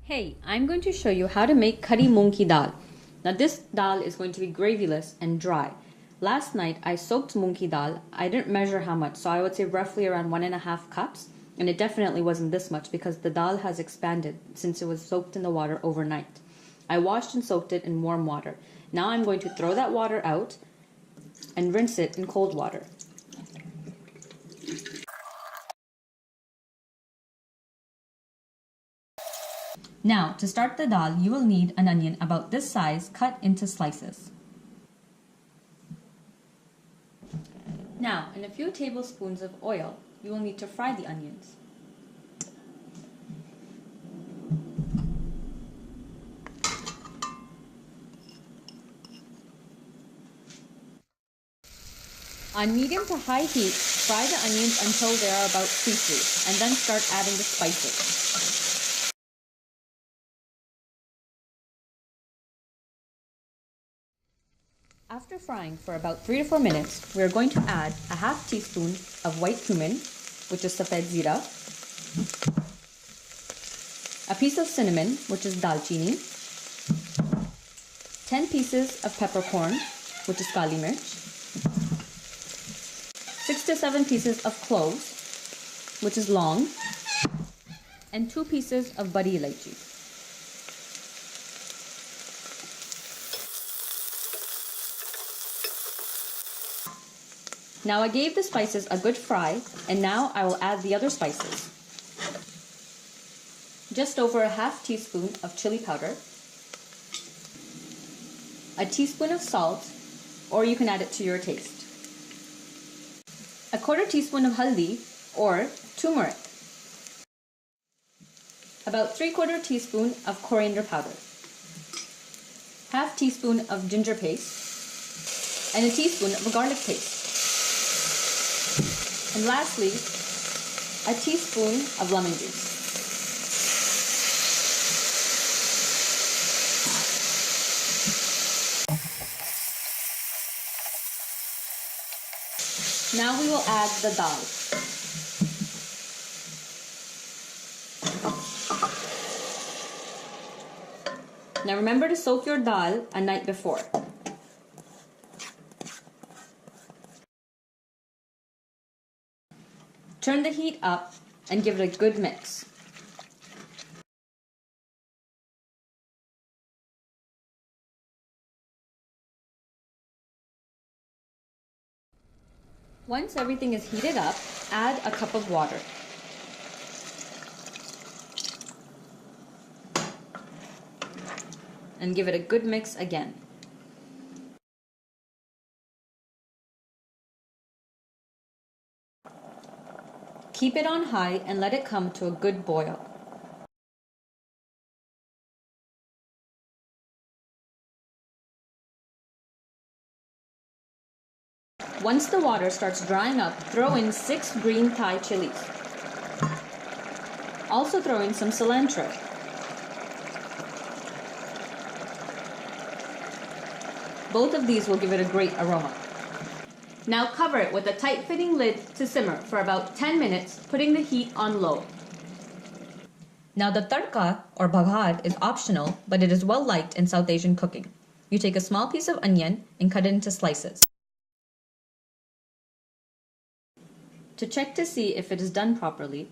Hey, I'm going to show you how to make curry moong ki dal. Now this dal is going to be gravyless and dry. Last night I soaked moong ki dal. I didn't measure how much, so I would say roughly around 1.5 cups. And it definitely wasn't this much because the dal has expanded since it was soaked in the water overnight. I washed and soaked it in warm water. Now I'm going to throw that water out and rinse it in cold water. Now, to start the dal, you will need an onion about this size cut into slices. Now, in a few tablespoons of oil, you will need to fry the onions. On medium to high heat, fry the onions until they are about see-through, and then start adding the spices. After frying for about 3 to 4 minutes, we are going to add a half teaspoon of white cumin, which is safed zira, a piece of cinnamon, which is daal, cheeni, 10 pieces of peppercorn, which is kali mirch, 6 to 7 pieces of cloves, which is long, and 2 pieces of bari elachi. Now I gave the spices a good fry, and now I will add the other spices. Just over a half teaspoon of chilli powder, a teaspoon of salt, or you can add it to your taste, a quarter teaspoon of haldi or turmeric, about 3/4 teaspoon of coriander powder, half teaspoon of ginger paste, and a teaspoon of garlic paste. And lastly, a teaspoon of lemon juice. Now we will add the dal. Now remember to soak your dal a night before. Turn the heat up and give it a good mix. Once everything is heated up, add a cup of water. And give it a good mix again. Keep it on high and let it come to a good boil. Once the water starts drying up, throw in 6 green Thai chillis. Also throw in some cilantro. Both of these will give it a great aroma. Now cover it with a tight-fitting lid to simmer for about 10 minutes, putting the heat on low. Now the tadka or bhaghad is optional, but it is well liked in South Asian cooking. You take a small piece of onion and cut it into slices. To check to see if it is done properly,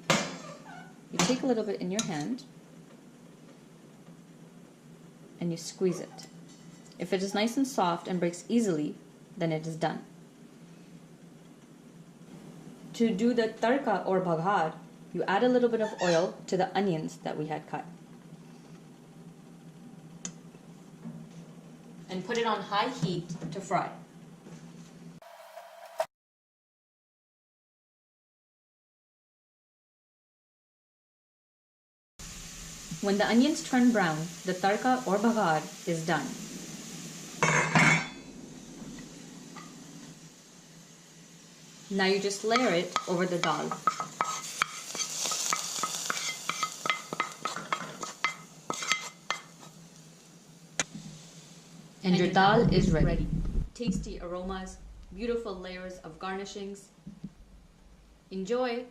you take a little bit in your hand and you squeeze it. If it is nice and soft and breaks easily, then it is done. To do the tadka or bhaghad, you add a little bit of oil to the onions that we had cut. And put it on high heat to fry. When the onions turn brown, the tadka or bhaghad is done. Now you just layer it over the dal. And your dal is ready. Tasty aromas, beautiful layers of garnishings. Enjoy!